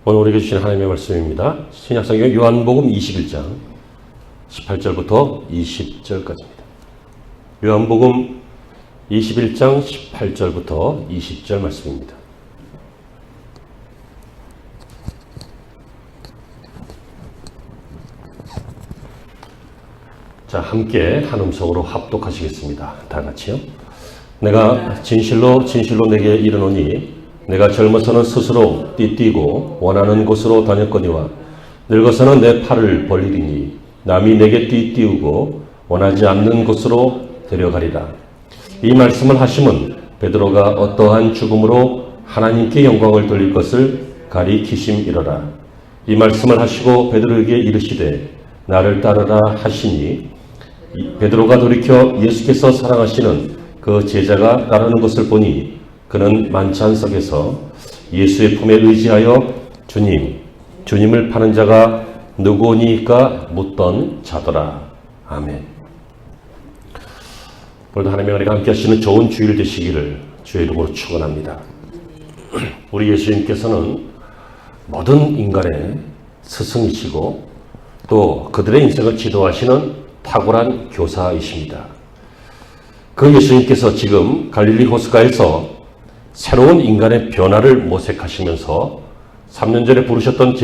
오늘 우리에게 주신 하나님의 말씀입니다. 신약성경 요한복음 21장 18절부터 20절까지입니다. 요한복음 21장 18절부터 20절 말씀입니다. 자, 함께 한 음성으로 합독하시겠습니다. 다 같이요. 내가 진실로 내게 이르노니 내가 젊어서는 스스로 띠뛰고 원하는 곳으로 다녔거니와 늙어서는 내 팔을 벌리리니 남이 내게 띠띠우고 원하지 않는 곳으로 데려가리라. 이 말씀을 하심은 베드로가 어떠한 죽음으로 하나님께 영광을 돌릴 것을 가리키심이로라. 이 말씀을 하시고 베드로에게 이르시되 나를 따르라 하시니 베드로가 돌이켜 예수께서 사랑하시는 그 제자가 따르는 것을 보니 그는 만찬석에서 예수의 품에 의지하여 주님을 파는 자가 누구니까 묻던 자더라. 아멘. 오늘도 하나님의 은혜가 함께 하시는 좋은 주일 되시기를 주의 이름으로 축원합니다. 우리 예수님께서는 모든 인간의 스승이시고 또 그들의 인생을 지도하시는 탁월한 교사이십니다. 그 예수님께서 지금 갈릴리 호숫가에서 새로운 인간의 변화를 모색하시면서 3년 전에 부르셨던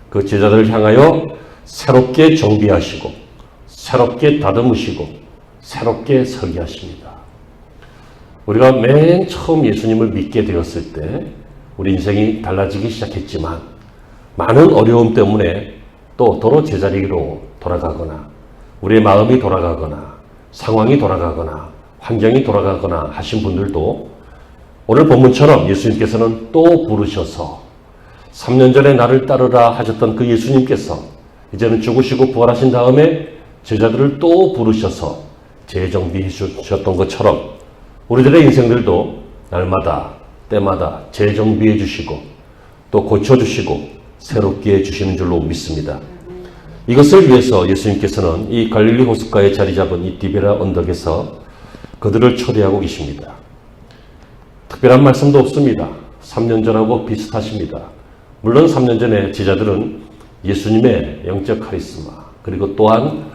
그 제자들을 향하여 새롭게 정비하시고 새롭게 다듬으시고 새롭게 설계하십니다. 우리가 맨 처음 예수님을 믿게 되었을 때 우리 인생이 달라지기 시작했지만 많은 어려움 때문에 또 도로 제자리로 돌아가거나 우리의 마음이 돌아가거나 상황이 돌아가거나 환경이 돌아가거나 하신 분들도 오늘 본문처럼 예수님께서는 또 부르셔서 3년 전에 나를 따르라 하셨던 그 예수님께서 이제는 죽으시고 부활하신 다음에 제자들을 또 부르셔서 재정비해 주셨던 것처럼 우리들의 인생들도 날마다 때마다 재정비해 주시고 또 고쳐주시고 새롭게 해주시는 줄로 믿습니다. 이것을 위해서 예수님께서는 이 갈릴리 호숫가에 자리 잡은 이 디베라 언덕에서 그들을 초대하고 계십니다. 특별한 말씀도 없습니다. 3년 전하고 비슷하십니다. 물론 3년 전에 제자들은 예수님의 영적 카리스마 그리고 또한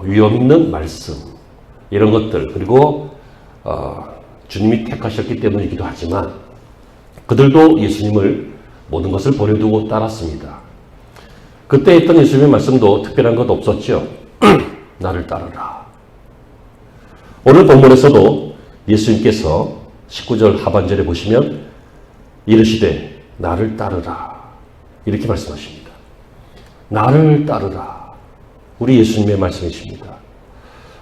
위험 있는 말씀 이런 것들 그리고 주님이 택하셨기 때문이기도 하지만 그들도 예수님을 모든 것을 버려두고 따랐습니다. 그때 했던 예수님의 말씀도 특별한 것 없었죠. 나를 따르라. 오늘 본문에서도 예수님께서 19절 하반절에 보시면 이르시되 나를 따르라 이렇게 말씀하십니다. 나를 따르라. 우리 예수님의 말씀이십니다.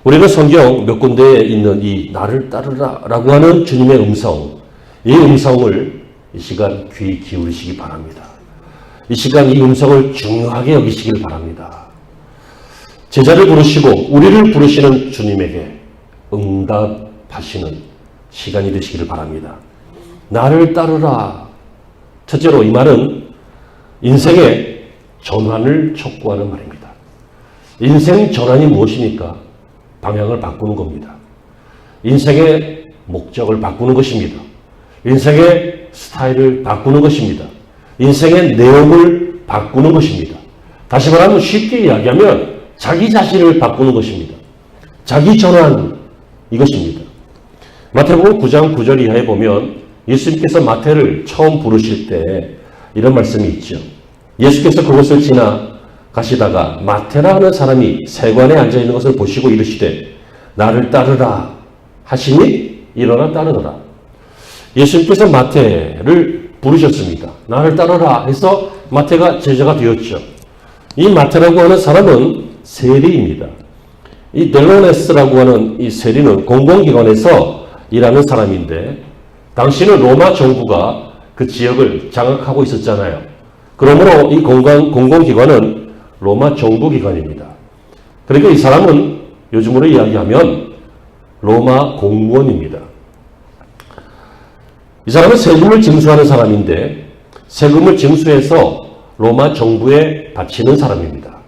우리는 성경 몇 군데에 있는 이 나를 따르라 라고 하는 주님의 음성, 이 음성을 이 시간 귀 기울이시기 바랍니다. 이 시간 이 음성을 중요하게 여기시길 바랍니다. 제자를 부르시고 우리를 부르시는 주님에게 응답하시는 시간이 되시기를 바랍니다. 나를 따르라. 첫째로 이 말은 인생의 전환을 촉구하는 말입니다. 인생 전환이 무엇입니까? 방향을 바꾸는 겁니다. 인생의 목적을 바꾸는 것입니다. 인생의 스타일을 바꾸는 것입니다. 인생의 내용을 바꾸는 것입니다. 다시 말하면 쉽게 이야기하면 자기 자신을 바꾸는 것입니다. 자기 전환 이것입니다. 마태복음 9장 9절 이하에 보면 예수님께서 마태를 처음 부르실 때 이런 말씀이 있죠. 예수께서 그곳을 지나가시다가 마태라 하는 사람이 세관에 앉아있는 것을 보시고 이르시되 나를 따르라 하시니 일어나 따르더라. 예수님께서 마태를 부르셨습니다. 나를 따르라 해서 마태가 제자가 되었죠. 이 마태라고 하는 사람은 세리입니다. 이 델로네스라고 하는 이 세리는 공공기관에서 일하는 사람인데 당시는 로마 정부가 그 지역을 장악하고 있었잖아요. 그러므로 이 공공기관은 로마 정부기관입니다. 그러니까 이 사람은 요즘으로 이야기하면 로마 공무원입니다. 이 사람은 세금을 징수하는 사람인데 세금을 징수해서 로마 정부에 바치는 사람입니다.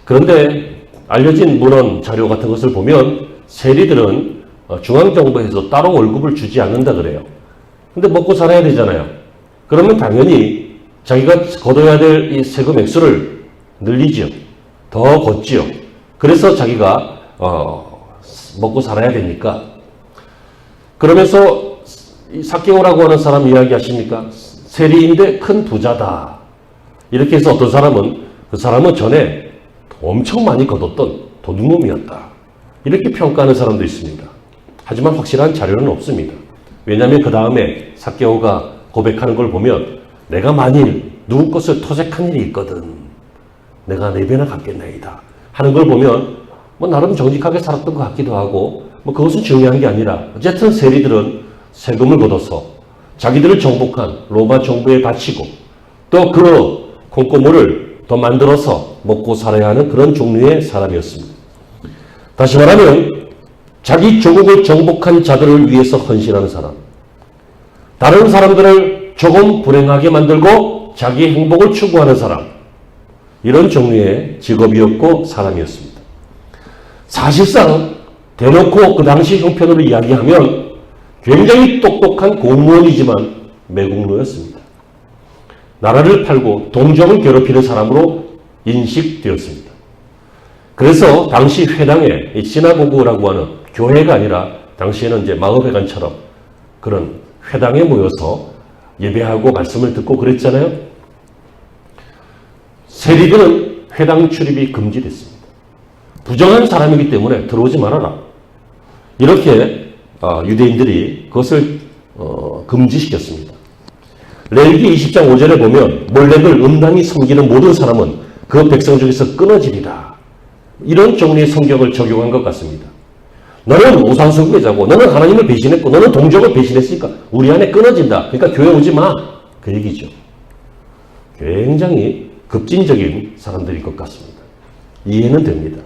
그런데 알려진 문헌 자료 같은 것을 보면 세리들은 중앙정부에서 따로 월급을 주지 않는다 그래요. 근데 먹고 살아야 되잖아요. 그러면 당연히 자기가 거둬야 될 이 세금 액수를 늘리지요. 더 걷지요. 그래서 자기가 먹고 살아야 되니까. 그러면서 삭개오라고 하는 사람 이야기 하십니까? 세리인데 큰 부자다. 이렇게 해서 어떤 사람은 그 사람은 전에 엄청 많이 거뒀던 도둑놈이었다. 이렇게 평가하는 사람도 있습니다. 하지만 확실한 자료는 없습니다. 왜냐하면 그 다음에 삭개오가 고백하는 걸 보면 내가 만일 누구 것을 토색한 일이 있거든 내가 4배나 갚겠나이다 하는 걸 보면 뭐 나름 정직하게 살았던 것 같기도 하고 뭐 그것은 중요한 게 아니라 어쨌든 세리들은 세금을 걷어서 자기들을 정복한 로마 정부에 바치고 또 그 콩고물을 더 만들어서 먹고 살아야 하는 그런 종류의 사람이었습니다. 다시 말하면 자기 조국을 정복한 자들을 위해서 헌신하는 사람, 다른 사람들을 조금 불행하게 만들고 자기 행복을 추구하는 사람, 이런 종류의 직업이었고 사람이었습니다. 사실상 대놓고 그 당시 형편으로 이야기하면 굉장히 똑똑한 공무원이지만 매국노였습니다. 나라를 팔고 동정을 괴롭히는 사람으로 인식되었습니다. 그래서 당시 회당에 시나고그라고 하는 교회가 아니라 당시에는 이제 마을회관처럼 그런 회당에 모여서 예배하고 말씀을 듣고 그랬잖아요. 세리들은 회당 출입이 금지됐습니다. 부정한 사람이기 때문에 들어오지 말아라. 이렇게 유대인들이 그것을 금지시켰습니다. 레위기 20장 5절에 보면 몰렉을 음란히 섬기는 모든 사람은 그 백성 중에서 끊어지리라. 이런 종류의 성경을 적용한 것 같습니다. 너는 우상숭배자고 너는 하나님을 배신했고 너는 동족을 배신했으니까 우리 안에 끊어진다. 그러니까 교회 오지 마. 그 얘기죠. 굉장히 급진적인 사람들일 것 같습니다. 이해는 됩니다.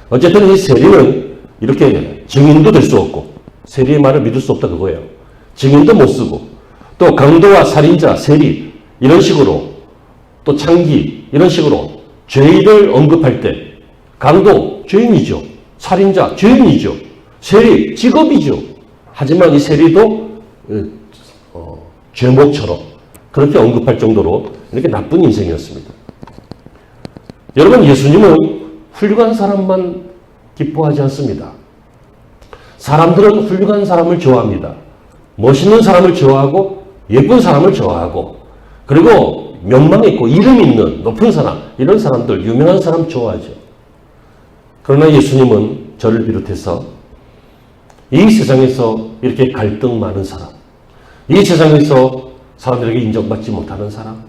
어쨌든 이 세리는 이렇게 증인도 될 수 없고 세리의 말을 믿을 수 없다 그거예요. 증인도 못 쓰고 또 강도와 살인자, 세리 이런 식으로 또 창기 이런 식으로 죄인을 언급할 때 강도 죄인이죠. 살인자 죄인이죠. 세리 직업이죠. 하지만 이 세리도 죄목처럼 그렇게 언급할 정도로 이렇게 나쁜 인생이었습니다. 여러분 예수님은 훌륭한 사람만 기뻐하지 않습니다. 사람들은 훌륭한 사람을 좋아합니다. 멋있는 사람을 좋아하고 예쁜 사람을 좋아하고 그리고 명망 있고 이름 있는 높은 사람 이런 사람들 유명한 사람 좋아하죠. 그러나 예수님은 저를 비롯해서 이 세상에서 이렇게 갈등 많은 사람, 이 세상에서 사람들에게 인정받지 못하는 사람,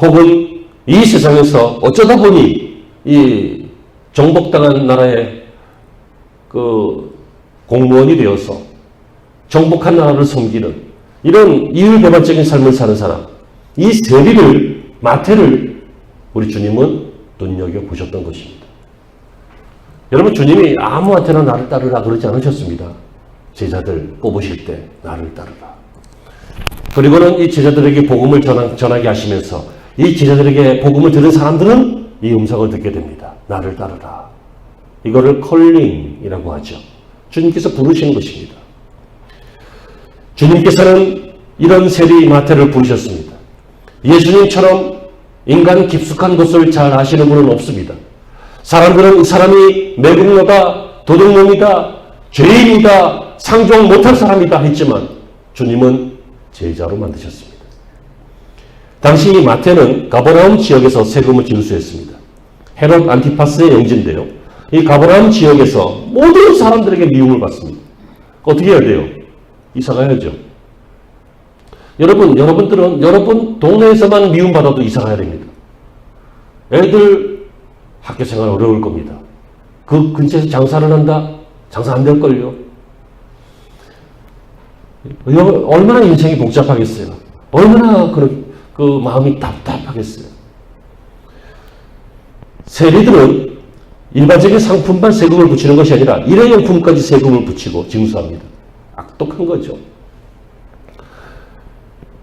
혹은 이 세상에서 어쩌다 보니 이 정복당한 나라의 그 공무원이 되어서 정복한 나라를 섬기는 이런 이율배반적인 삶을 사는 사람, 이 세리를 마태를 우리 주님은 눈여겨보셨던 것입니다. 여러분 주님이 아무한테나 나를 따르라 그러지 않으셨습니다. 제자들 뽑으실 때 나를 따르라. 그리고는 이 제자들에게 복음을 전하게 하시면서 이 제자들에게 복음을 들은 사람들은 이 음성을 듣게 됩니다. 나를 따르라. 이거를 컬링이라고 하죠. 주님께서 부르시는 것입니다. 주님께서는 이런 세리 마태를 부르셨습니다. 예수님처럼 인간 깊숙한 것을 잘 아시는 분은 없습니다. 사람들은 이 사람이 매국노다, 도둑놈이다, 죄인이다, 상종 못할 사람이다 했지만 주님은 제자로 만드셨습니다. 당시 이 마태는 가버나움 지역에서 세금을 징수했습니다. 헤롯 안티파스의 영지인데요. 이 가버나움 지역에서 모든 사람들에게 미움을 받습니다. 어떻게 해야 돼요? 이사 가야죠. 여러분들은 여러분 동네에서만 미움받아도 이사 가야 됩니다. 애들 학교 생활 어려울 겁니다. 그 근처에서 장사를 한다? 장사 안 될걸요? 얼마나 인생이 복잡하겠어요. 얼마나 그 마음이 답답하겠어요. 세리들은 일반적인 상품만 세금을 붙이는 것이 아니라 일회용품까지 세금을 붙이고 징수합니다. 악독한 거죠.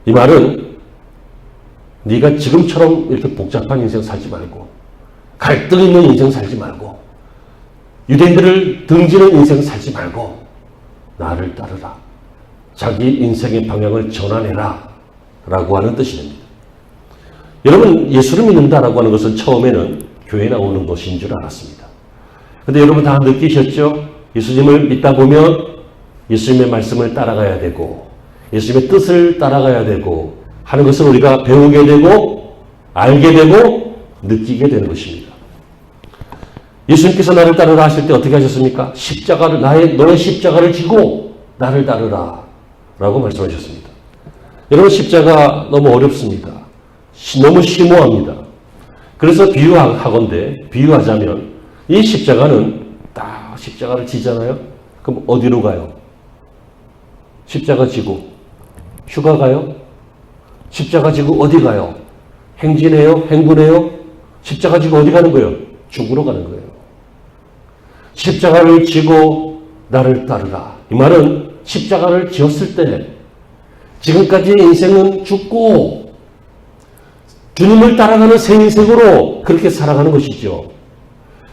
이 말은 네가 지금처럼 이렇게 복잡한 인생 살지 말고 갈등 있는 인생 살지 말고 유대인들을 등지는 인생 살지 말고 나를 따르라. 자기 인생의 방향을 전환해라 라고 하는 뜻이 됩니다. 여러분, 예수를 믿는다라고 하는 것은 처음에는 교회 나오는 것인 줄 알았습니다. 근데 여러분 다 느끼셨죠? 예수님을 믿다 보면 예수님의 말씀을 따라가야 되고 예수님의 뜻을 따라가야 되고 하는 것을 우리가 배우게 되고 알게 되고 느끼게 되는 것입니다. 예수님께서 나를 따르라 하실 때 어떻게 하셨습니까? 너의 십자가를 지고 나를 따르라 라고 말씀하셨습니다. 여러분, 십자가 너무 어렵습니다. 너무 심오합니다. 그래서 비유하자면 이 십자가는 딱 십자가를 지잖아요. 그럼 어디로 가요? 십자가 지고 휴가 가요? 십자가 지고 어디 가요? 행진해요? 행군해요? 십자가 지고 어디 가는 거예요? 죽으러 가는 거예요. 십자가를 지고 나를 따르라. 이 말은 십자가를 지었을 때 지금까지의 인생은 죽고 주님을 따라가는 새 인생으로 그렇게 살아가는 것이죠.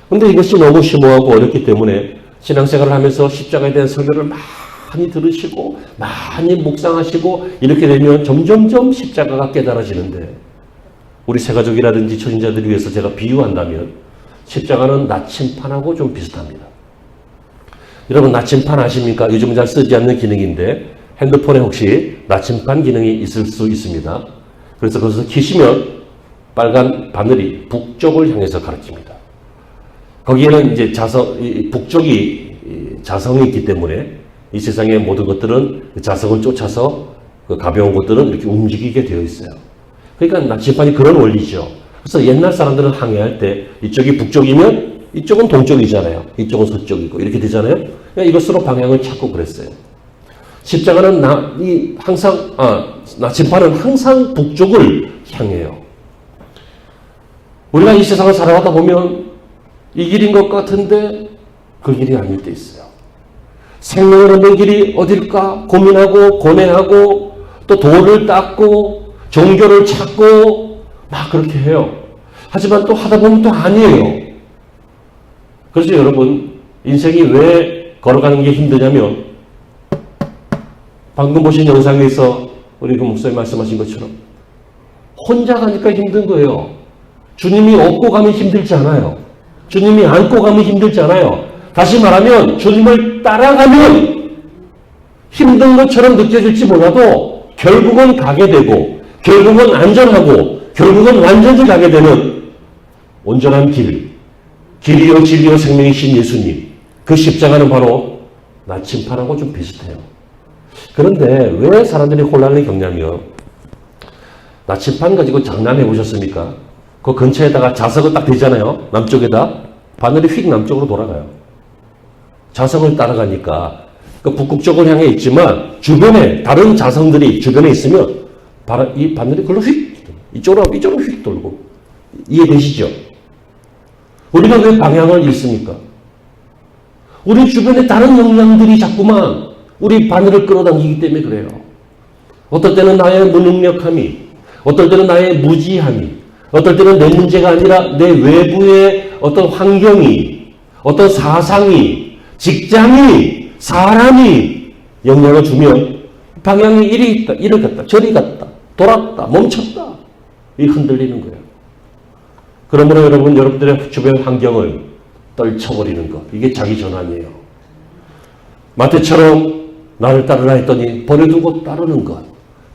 그런데 이것이 너무 심오하고 어렵기 때문에 신앙생활을 하면서 십자가에 대한 설교를 많이 들으시고 많이 묵상하시고 이렇게 되면 점점점 십자가가 깨달아지는데, 우리 새가족이라든지 초신자들을 위해서 제가 비유한다면 십자가는 나침판하고 좀 비슷합니다. 여러분, 나침판 아십니까? 요즘 잘 쓰지 않는 기능인데 핸드폰에 혹시 나침판 기능이 있을 수 있습니다. 그래서 거기서 키시면 빨간 바늘이 북쪽을 향해서 가르칩니다. 거기에는 이제 북쪽이 자성이 있기 때문에 이 세상의 모든 것들은 자성을 쫓아서 그 가벼운 것들은 이렇게 움직이게 되어 있어요. 그러니까 나침판이 그런 원리죠. 그래서 옛날 사람들은 항해할 때 이쪽이 북쪽이면 이쪽은 동쪽이잖아요. 이쪽은 서쪽이고 이렇게 되잖아요. 그러니까 이것으로 방향을 찾고 그랬어요. 십자가는 나침판은 항상 북쪽을 향해요. 우리가 이 세상을 살아가다 보면 이 길인 것 같은데 그 길이 아닐 때 있어요. 생명을 얻는 길이 어딜까 고민하고 고뇌하고 또 도를 닦고 종교를 찾고 막 그렇게 해요. 하지만 또 하다 보면 또 아니에요. 그래서 여러분, 인생이 왜 걸어가는 게 힘드냐면 방금 보신 영상에서 우리 그 목사님 말씀하신 것처럼 혼자 가니까 힘든 거예요. 주님이 업고 가면 힘들지 않아요. 주님이 안고 가면 힘들지 않아요. 다시 말하면 주님을 따라가면 힘든 것처럼 느껴질지 몰라도 결국은 가게 되고 결국은 안전하고 결국은 완전히 가게 되는 온전한 길이요 진리요 생명이신 예수님, 그 십자가는 바로 나침판하고 좀 비슷해요. 그런데 왜 사람들이 혼란을 겪냐면, 나침판 가지고 장난해 보셨습니까? 그 근처에다가 자석을 딱 대잖아요. 남쪽에다 바늘이 휙 남쪽으로 돌아가요. 자석을 따라가니까 그 북극 쪽을 향해 있지만 주변에 다른 자성들이 주변에 있으면 이 바늘이 그걸로 휙 이쪽으로 휙 돌고. 이해되시죠? 우리가 왜 방향을 잃습니까? 우리 주변에 다른 영향들이 자꾸만 우리 바늘을 끌어당기기 때문에 그래요. 어떨 때는 나의 무능력함이, 어떨 때는 나의 무지함이, 어떨 때는 내 문제가 아니라 내 외부의 어떤 환경이, 어떤 사상이, 직장이, 사람이 영향을 주면 방향이 이리 갔다 저리 갔다 돌았다 멈췄다 이 흔들리는 거예요. 그러므로 여러분들의 주변 환경을 떨쳐버리는 것, 이게 자기 전환이에요. 마태처럼 나를 따르라 했더니 버려두고 따르는 것,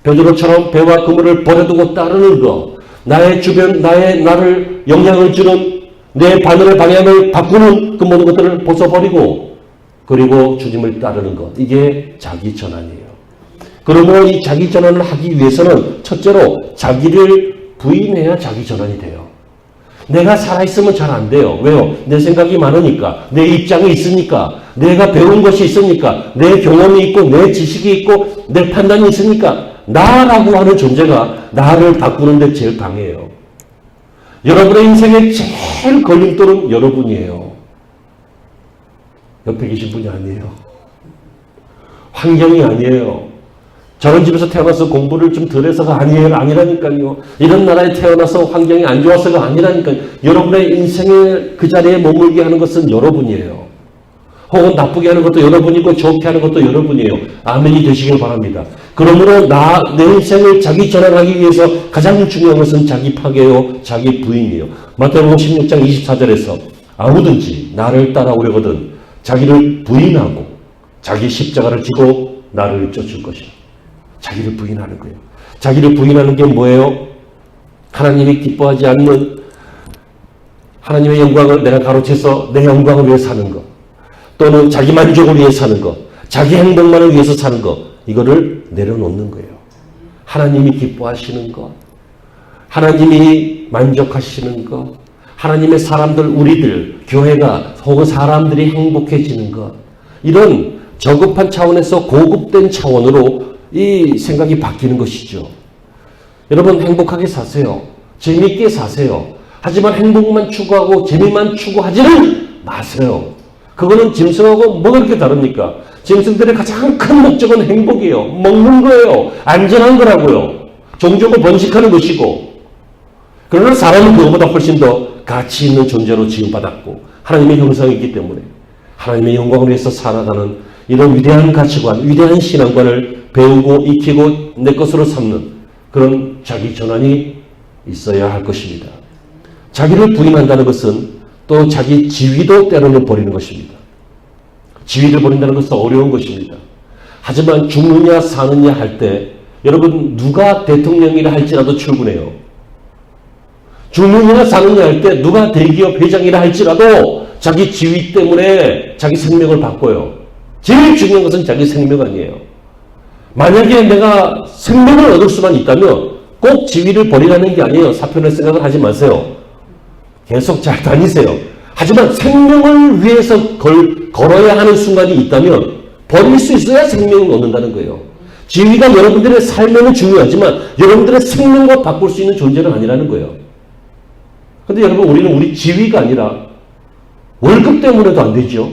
베드로처럼 배와 그물을 버려두고 따르는 것, 나의 주변, 나를 영향을 주는 내 바늘의 방향을 바꾸는 그 모든 것들을 벗어버리고 그리고 주님을 따르는 것, 이게 자기 전환이에요. 그러므로 이 자기 전환을 하기 위해서는 첫째로 자기를 부인해야 자기 전환이 돼요. 내가 살아있으면 잘 안 돼요. 왜요? 내 생각이 많으니까, 내 입장이 있으니까, 내가 배운 것이 있으니까, 내 경험이 있고, 내 지식이 있고, 내 판단이 있으니까 나라고 하는 존재가 나를 바꾸는 데 제일 강해요. 여러분의 인생의 제일 걸림돌은 여러분이에요. 옆에 계신 분이 아니에요. 환경이 아니에요. 저런 집에서 태어나서 공부를 좀 덜 해서가 아니라니까요. 이런 나라에 태어나서 환경이 안 좋아서가 아니라니까요. 여러분의 인생의 그 자리에 머물게 하는 것은 여러분이에요. 혹은 나쁘게 하는 것도 여러분이고 좋게 하는 것도 여러분이에요. 아멘이 되시길 바랍니다. 그러므로 내 인생을 자기 전환하기 위해서 가장 중요한 것은 자기 파괴요, 자기 부인이에요. 마태복음 16장 24절에서 아무든지 나를 따라오려거든 자기를 부인하고 자기 십자가를 지고 나를 쫓을 것이다. 자기를 부인하는 거예요. 자기를 부인하는 게 뭐예요? 하나님이 기뻐하지 않는 하나님의 영광을 내가 가로채서 내 영광을 위해 사는 것, 또는 자기 만족을 위해 사는 것, 자기 행복만을 위해서 사는 것, 이거를 내려놓는 거예요. 하나님이 기뻐하시는 것, 하나님이 만족하시는 것, 하나님의 사람들, 우리들, 교회가 혹은 사람들이 행복해지는 것, 이런 저급한 차원에서 고급된 차원으로 이 생각이 바뀌는 것이죠. 여러분 행복하게 사세요. 재미있게 사세요. 하지만 행복만 추구하고 재미만 추구하지는 마세요. 그거는 짐승하고 뭐가 그렇게 다릅니까? 짐승들의 가장 큰 목적은 행복이에요. 먹는 거예요. 안전한 거라고요. 종족을 번식하는 것이고. 그러나 사람은 그것보다 훨씬 더 가치 있는 존재로 지음받았고 하나님의 형상이기 때문에 하나님의 영광을 위해서 살아가는 이런 위대한 가치관, 위대한 신앙관을 배우고 익히고 내 것으로 삼는 그런 자기 전환이 있어야 할 것입니다. 자기를 부인한다는 것은 또 자기 지위도 때로는 버리는 것입니다. 지위를 버린다는 것은 어려운 것입니다. 하지만 죽느냐 사느냐 할 때 여러분 누가 대통령이라 할지라도 출근해요. 죽느냐 사느냐 할 때 누가 대기업 회장이라 할지라도 자기 지위 때문에 자기 생명을 바꿔요. 제일 중요한 것은 자기 생명 아니에요. 만약에 내가 생명을 얻을 수만 있다면 꼭 지위를 버리라는 게 아니에요. 사표낼 생각을 하지 마세요. 계속 잘 다니세요. 하지만 생명을 위해서 걸어야 하는 순간이 있다면 버릴 수 있어야 생명을 얻는다는 거예요. 지위가 여러분들의 삶에는 중요하지만 여러분들의 생명과 바꿀 수 있는 존재는 아니라는 거예요. 그런데 여러분 우리는 우리 지위가 아니라 월급 때문에도 안 되죠.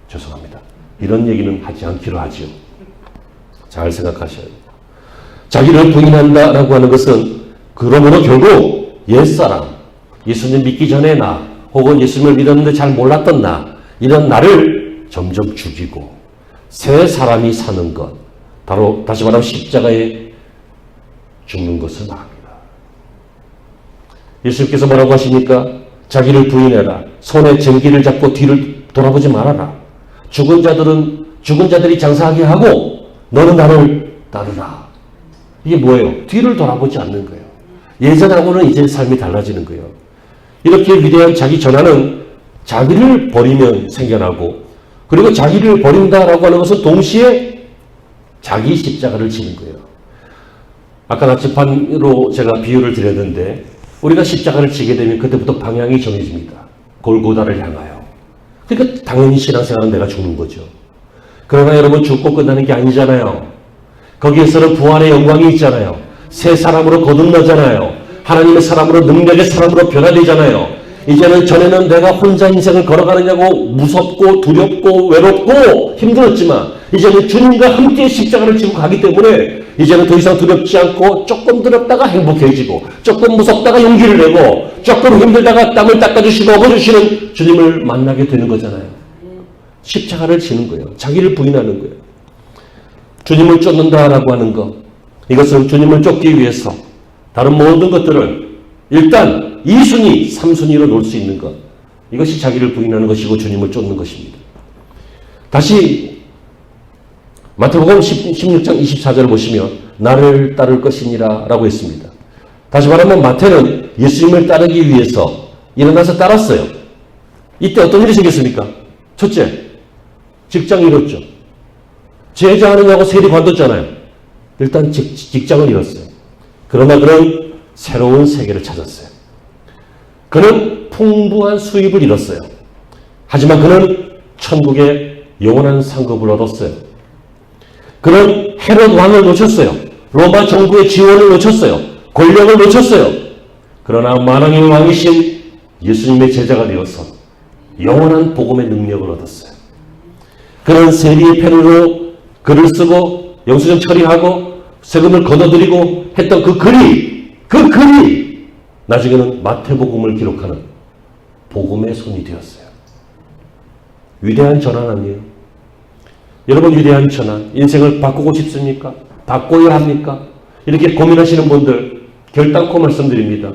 죄송합니다. 이런 얘기는 하지 않기로 하지요. 잘 생각하셔야 돼요. 자기를 부인한다라고 하는 것은 그러므로 결국 옛사람, 예수님 믿기 전에 나, 혹은 예수님을 믿었는데 잘 몰랐던 나, 이런 나를 점점 죽이고 새 사람이 사는 것, 바로 다시 말하면 십자가에 죽는 것을 말합니다. 예수님께서 뭐라고 하십니까? 자기를 부인해라. 손에 쟁기를 잡고 뒤를 돌아보지 말아라. 죽은 자들이 장사하게 하고 너는 나를 따르라. 이게 뭐예요? 뒤를 돌아보지 않는 거예요. 예전하고는 이제 삶이 달라지는 거예요. 이렇게 위대한 자기 전환은 자기를 버리면 생겨나고, 그리고 자기를 버린다라고 하는 것은 동시에 자기 십자가를 지는 거예요. 아까 나침반으로 제가 비유를 드렸는데 우리가 십자가를 지게 되면 그때부터 방향이 정해집니다. 골고다를 향하여. 그러니까 당연히 신앙생활은 내가 죽는 거죠. 그러나 여러분 죽고 끝나는 게 아니잖아요. 거기에서는 부활의 영광이 있잖아요. 새 사람으로 거듭나잖아요. 하나님의 사람으로, 능력의 사람으로 변화되잖아요. 이제는 전에는 내가 혼자 인생을 걸어가느냐고 무섭고 두렵고 외롭고 힘들었지만 이제는 주님과 함께 십자가를 지고 가기 때문에 이제는 더 이상 두렵지 않고 조금 두렵다가 행복해지고 조금 무섭다가 용기를 내고 조금 힘들다가 땀을 닦아주시고 업어주시는 주님을 만나게 되는 거잖아요. 십자가를 지는 거예요. 자기를 부인하는 거예요. 주님을 쫓는다라고 하는 것, 이것은 주님을 쫓기 위해서 다른 모든 것들을 일단 2순위, 3순위로 놓을 수 있는 것, 이것이 자기를 부인하는 것이고 주님을 쫓는 것입니다. 다시 마태복음 16장 24절을 보시면 나를 따를 것이니라 라고 했습니다. 다시 말하면 마태는 예수님을 따르기 위해서 일어나서 따랐어요. 이때 어떤 일이 생겼습니까? 첫째, 직장 잃었죠. 제자하느냐고 세리 관뒀잖아요. 일단 직장을 잃었어요. 그러나 그는 새로운 세계를 찾았어요. 그는 풍부한 수입을 잃었어요. 하지만 그는 천국의 영원한 상급을 얻었어요. 그는 헤롯 왕을 놓쳤어요. 로마 정부의 지원을 놓쳤어요. 권력을 놓쳤어요. 그러나 만왕의 왕이신 예수님의 제자가 되어서 영원한 복음의 능력을 얻었어요. 그는 세리의 펜으로 글을 쓰고 영수증 처리하고 세금을 걷어들이고 했던 그 글이 나중에는 마태복음을 기록하는 복음의 손이 되었어요. 위대한 전환 아니에요? 여러분, 위대한 전환, 인생을 바꾸고 싶습니까? 바꿔야 합니까? 이렇게 고민하시는 분들 결단코 말씀드립니다.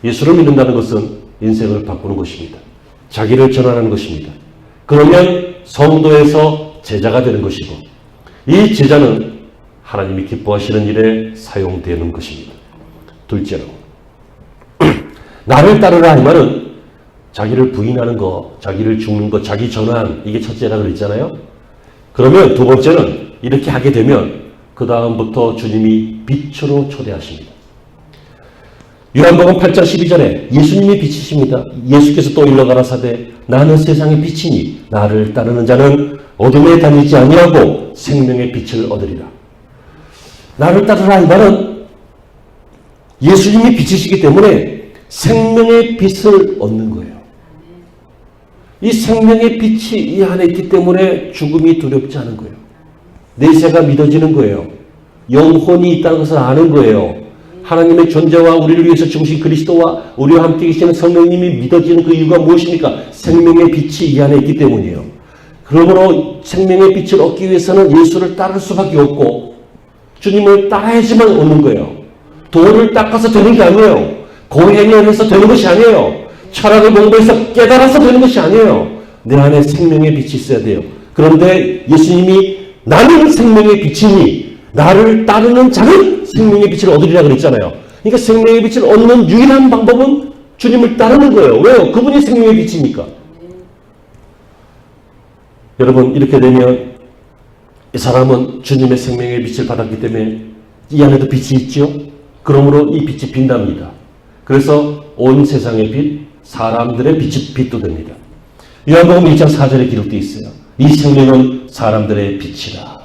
예수를 믿는다는 것은 인생을 바꾸는 것입니다. 자기를 전환하는 것입니다. 그러면 성도에서 제자가 되는 것이고, 이 제자는 하나님이 기뻐하시는 일에 사용되는 것입니다. 둘째로, 나를 따르라 이 말은 자기를 부인하는 것, 자기를 죽는 것, 자기 전환, 이게 첫째라 그랬잖아요. 그러면 두 번째는 이렇게 하게 되면 그 다음부터 주님이 빛으로 초대하십니다. 요한복음 8장 12절에 예수님이 빛이십니다. 예수께서 또 일러 가라사대 나는 세상의 빛이니 나를 따르는 자는 어둠에 다니지 아니하고 생명의 빛을 얻으리라. 나를 따르라 이 말은 예수님이 빛이시기 때문에 생명의 빛을 얻는 거예요. 이 생명의 빛이 이 안에 있기 때문에 죽음이 두렵지 않은 거예요. 내세가 믿어지는 거예요. 영혼이 있다는 것을 아는 거예요. 하나님의 존재와 우리를 위해서 죽으신 그리스도와 우리와 함께 계시는 성령님이 믿어지는 그 이유가 무엇입니까? 생명의 빛이 이 안에 있기 때문이에요. 그러므로 생명의 빛을 얻기 위해서는 예수를 따를 수밖에 없고 주님을 따라야지만 얻는 거예요. 도를 닦아서 되는 게 아니에요. 고행을 해서 되는 것이 아니에요. 철학을 공부해서 깨달아서 되는 것이 아니에요. 내 안에 생명의 빛이 있어야 돼요. 그런데 예수님이 나는 생명의 빛이니 나를 따르는 자는 생명의 빛을 얻으리라 그랬잖아요. 그러니까 생명의 빛을 얻는 유일한 방법은 주님을 따르는 거예요. 왜요? 그분이 생명의 빛이니까. 여러분, 이렇게 되면 이 사람은 주님의 생명의 빛을 받았기 때문에 이 안에도 빛이 있죠. 그러므로 이 빛이 빛납니다. 그래서 온 세상의 빛, 사람들의 빛도 됩니다. 요한복음 1장 4절에 기록되어 있어요. 이 생명은 사람들의 빛이라.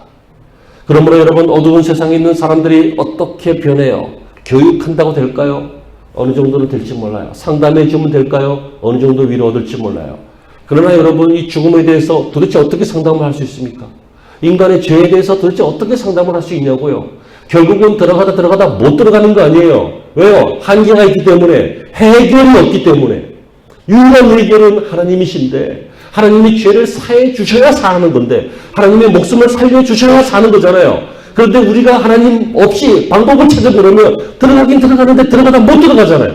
그러므로 여러분, 어두운 세상에 있는 사람들이 어떻게 변해요? 교육한다고 될까요? 어느 정도는 될지 몰라요. 상담해 주면 될까요? 어느 정도 위로 얻을지 몰라요. 그러나 여러분, 이 죽음에 대해서 도대체 어떻게 상담을 할 수 있습니까? 인간의 죄에 대해서 도대체 어떻게 상담을 할 수 있냐고요? 결국은 들어가다 못 들어가는 거 아니에요. 왜요? 한계가 있기 때문에, 해결이 없기 때문에. 유일한 해결은 하나님이신데 하나님이 죄를 사해 주셔야 사는 건데 하나님의 목숨을 살려 주셔야 사는 거잖아요. 그런데 우리가 하나님 없이 방법을 찾아보려면 들어가긴 들어가는데 들어가다 못 들어가잖아요.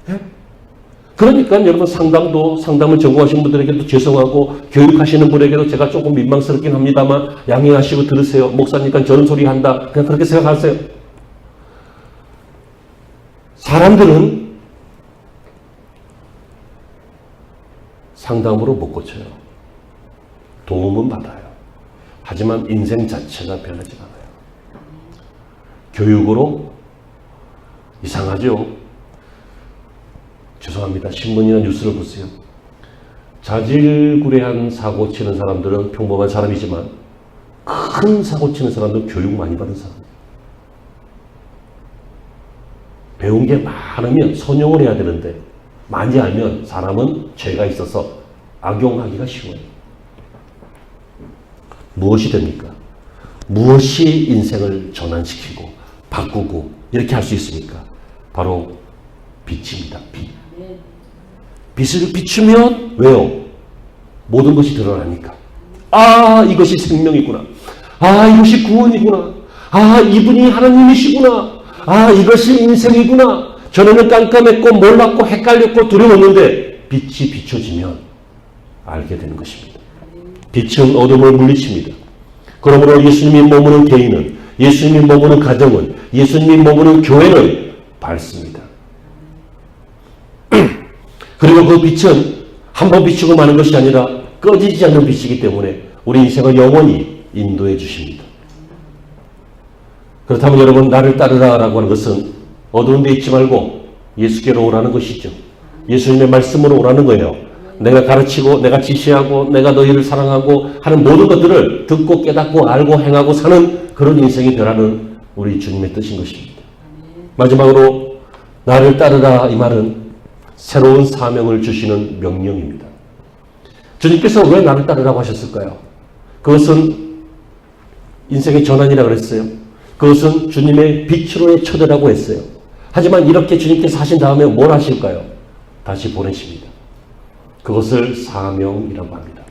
예? 그러니까 여러분, 상담을 전공하신 분들에게도 죄송하고 교육하시는 분에게도 제가 조금 민망스럽긴 합니다만 양해하시고 들으세요. 목사니까 저런 소리 한다. 그냥 그렇게 생각하세요. 사람들은 상담으로 못 고쳐요. 도움은 받아요. 하지만 인생 자체가 변하지 않아요. 교육으로 이상하죠? 죄송합니다. 신문이나 뉴스를 보세요. 자질구레한 사고 치는 사람들은 평범한 사람이지만 큰 사고 치는 사람들은 교육 많이 받은 사람. 배운 게 많으면 선용을 해야 되는데 많이 알면 사람은 죄가 있어서 악용하기가 쉬워요. 무엇이 됩니까? 무엇이 인생을 전환시키고 바꾸고 이렇게 할 수 있습니까? 바로 빛입니다. 빛. 빛을 비추면 왜요? 모든 것이 드러나니까. 아, 이것이 생명이구나. 아, 이것이 구원이구나. 아, 이분이 하나님이시구나. 아, 이것이 인생이구나. 전에는 깜깜했고 몰랐고 헷갈렸고 두려웠는데 빛이 비춰지면 알게 되는 것입니다. 빛은 어둠을 물리칩니다. 그러므로 예수님이 머무는 개인은, 예수님이 머무는 가정은, 예수님이 머무는 교회는 밝습니다. 그리고 그 빛은 한번 비추고 마는 것이 아니라 꺼지지 않는 빛이기 때문에 우리 인생을 영원히 인도해 주십니다. 그렇다면 여러분, 나를 따르라라고 하는 것은 어두운 데 있지 말고 예수께로 오라는 것이죠. 예수님의 말씀으로 오라는 거예요. 내가 가르치고 내가 지시하고 내가 너희를 사랑하고 하는 모든 것들을 듣고 깨닫고 알고 행하고 사는 그런 인생이 되라는 우리 주님의 뜻인 것입니다. 마지막으로 나를 따르라 이 말은 새로운 사명을 주시는 명령입니다. 주님께서 왜 나를 따르라고 하셨을까요? 그것은 인생의 전환이라고 그랬어요. 그것은 주님의 빛으로의 초대라고 했어요. 하지만 이렇게 주님께서 하신 다음에 뭘 하실까요? 다시 보내십니다. 그것을 사명이라고 합니다.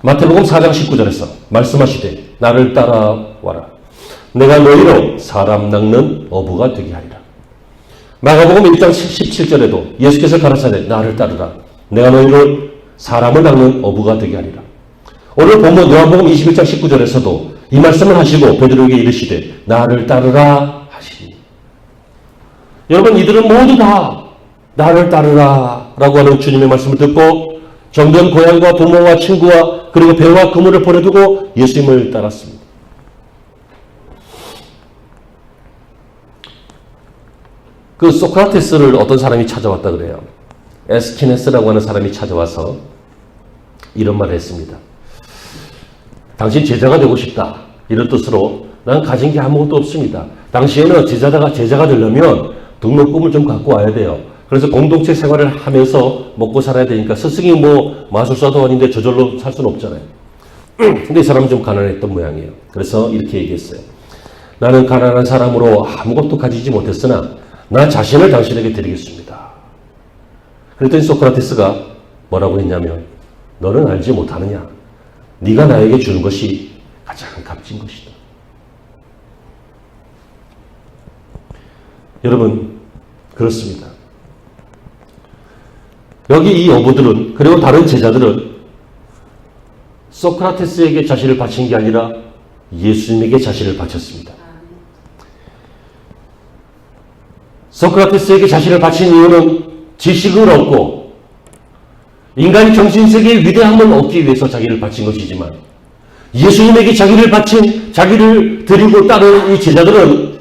마태복음 4장 19절에서 말씀하시되 나를 따라와라. 내가 너희로 사람 낚는 어부가 되게 하리라. 마가복음 1장 17절에도 예수께서 가라사대 나를 따르라. 내가 너희로 사람을 낚는 어부가 되게 하리라. 오늘 본문 요한복음 21장 19절에서도 이 말씀을 하시고 베드로에게 이르시되 나를 따르라 하시니. 여러분, 이들은 모두 다 나를 따르라 라고 하는 주님의 말씀을 듣고 정든 고향과 부모와 친구와 그리고 배와 그물을 버려두고 예수님을 따랐습니다. 그 소크라테스를 어떤 사람이 찾아왔다 그래요. 에스키네스라고 하는 사람이 찾아와서 이런 말을 했습니다. 당신 제자가 되고 싶다. 이런 뜻으로 난 가진 게 아무것도 없습니다. 당시에는 제자가 되려면 등록금을 좀 갖고 와야 돼요. 그래서 공동체 생활을 하면서 먹고 살아야 되니까 스승이 뭐 마술사도 아닌데 저절로 살 수는 없잖아요. 근데 이 사람은 좀 가난했던 모양이에요. 그래서 이렇게 얘기했어요. 나는 가난한 사람으로 아무것도 가지지 못했으나 나 자신을 당신에게 드리겠습니다. 그랬더니 소크라테스가 뭐라고 했냐면 너는 알지 못하느냐. 네가 나에게 주는 것이 가장 값진 것이다. 여러분, 그렇습니다. 여기 이 어부들은 그리고 다른 제자들은 소크라테스에게 자신을 바친 게 아니라 예수님에게 자신을 바쳤습니다. 소크라테스에게 자신을 바친 이유는 지식을 얻고 인간이 정신세계의 위대함을 얻기 위해서 자기를 바친 것이지만 예수님에게 자기를 드리고 따르는 이 제자들은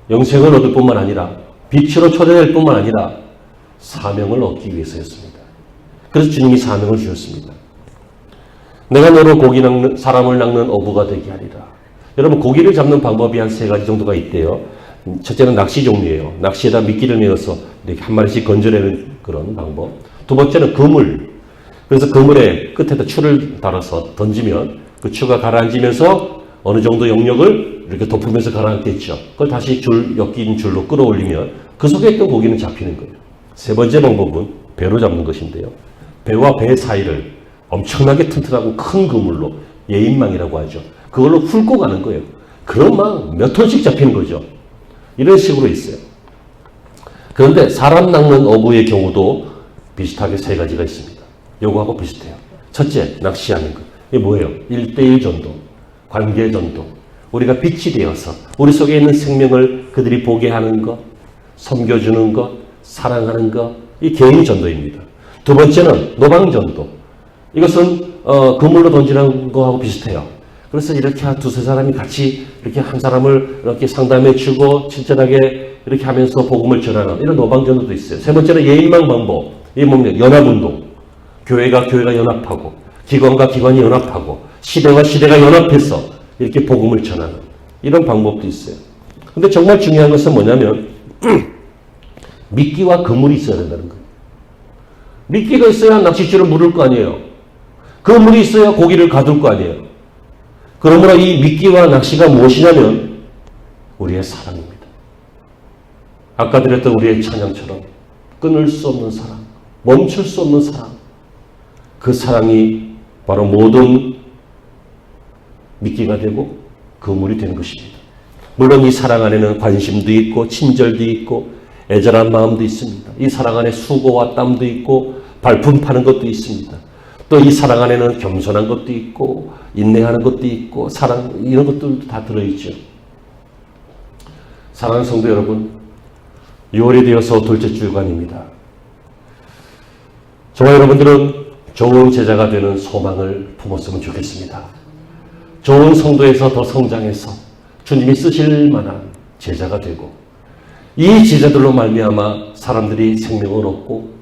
영생을 얻을 뿐만 아니라 빛으로 초대될 뿐만 아니라 사명을 얻기 위해서였습니다. 그래서 주님이 사명을 주셨습니다. 내가 너로 사람을 낚는 어부가 되게 하리라. 여러분, 고기를 잡는 방법이 한 3가지 정도가 있대요. 첫째는 낚시 종류예요. 낚시에다 미끼를 메어서 이렇게 한 마리씩 건져내는 그런 방법. 두 번째는 그물. 그래서 그물의 끝에다 추를 달아서 던지면 그 추가 가라앉으면서 어느 정도 영역을 이렇게 덮으면서 가라앉겠죠. 그걸 다시 엮인 줄로 끌어올리면 그 속에 있던 고기는 잡히는 거예요. 세 번째 방법은 배로 잡는 것인데요. 배와 배 사이를 엄청나게 튼튼하고 큰 그물로, 예인망이라고 하죠. 그걸로 훑고 가는 거예요. 그럼 막 몇 톤씩 잡히는 거죠. 이런 식으로 있어요. 그런데 사람 낚는 어부의 경우도 비슷하게 3가지가 있습니다. 요거하고 비슷해요. 첫째, 낚시하는 것. 이게 뭐예요? 1:1 전도, 관계 전도. 우리가 빛이 되어서 우리 속에 있는 생명을 그들이 보게 하는 것, 섬겨주는 것, 사랑하는 것, 이 개인 전도입니다. 두 번째는 노방 전도. 이것은 그물로 던지는 거하고 비슷해요. 그래서 이렇게 한 2-3 사람이 같이 이렇게 한 사람을 이렇게 상담해 주고 친절하게 이렇게 하면서 복음을 전하는 이런 노방 전도도 있어요. 세 번째는 예인망 방법. 이게 뭡니까? 연합운동. 교회가 연합하고 기관과 기관이 연합하고 시대와 시대가 연합해서 이렇게 복음을 전하는 이런 방법도 있어요. 근데 정말 중요한 것은 뭐냐면 미끼와 그물이 있어야 된다는 거예요. 미끼가 있어야 낚싯줄을 물을 거 아니에요. 그물이 있어야 고기를 가둘 거 아니에요. 그러므로 이 미끼와 낚시가 무엇이냐면 우리의 사랑입니다. 아까 드렸던 우리의 찬양처럼 끊을 수 없는 사랑, 멈출 수 없는 사랑. 그 사랑이 바로 모든 미끼가 되고 그물이 되는 것입니다. 물론 이 사랑 안에는 관심도 있고 친절도 있고 애절한 마음도 있습니다. 이 사랑 안에 수고와 땀도 있고 발품 파는 것도 있습니다. 또 이 사랑 안에는 겸손한 것도 있고 인내하는 것도 있고 사랑 이런 것들도 다 들어있죠. 사랑하는 성도 여러분, 6월이 되어서 둘째 주간입니다. 저와 여러분들은 좋은 제자가 되는 소망을 품었으면 좋겠습니다. 좋은 성도에서 더 성장해서 주님이 쓰실 만한 제자가 되고 이 제자들로 말미암아 사람들이 생명을 얻고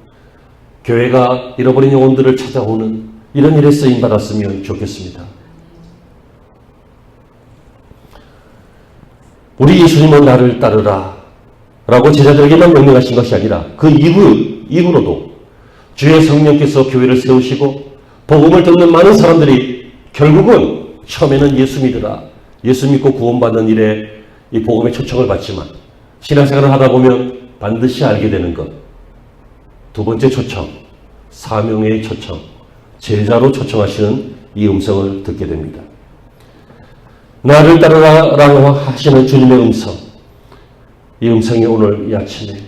교회가 잃어버린 영혼들을 찾아오는 이런 일에 쓰임받았으면 좋겠습니다. 우리 예수님은 나를 따르라 라고 제자들에게만 명령하신 것이 아니라 그 이후로도 주의 성령께서 교회를 세우시고 복음을 듣는 많은 사람들이 결국은 처음에는 예수 믿으라, 예수 믿고 구원받는 일에 이 복음의 초청을 받지만 신앙생활을 하다 보면 반드시 알게 되는 것, 두 번째 초청, 사명의 초청, 제자로 초청하시는 이 음성을 듣게 됩니다. 나를 따르라라고 하시는 주님의 음성, 이 음성이 오늘 이 아침에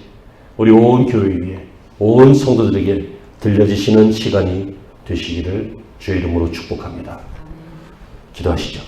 우리 온 교회 위에, 온 성도들에게 들려지시는 시간이 되시기를 주의 이름으로 축복합니다. 기도하시죠.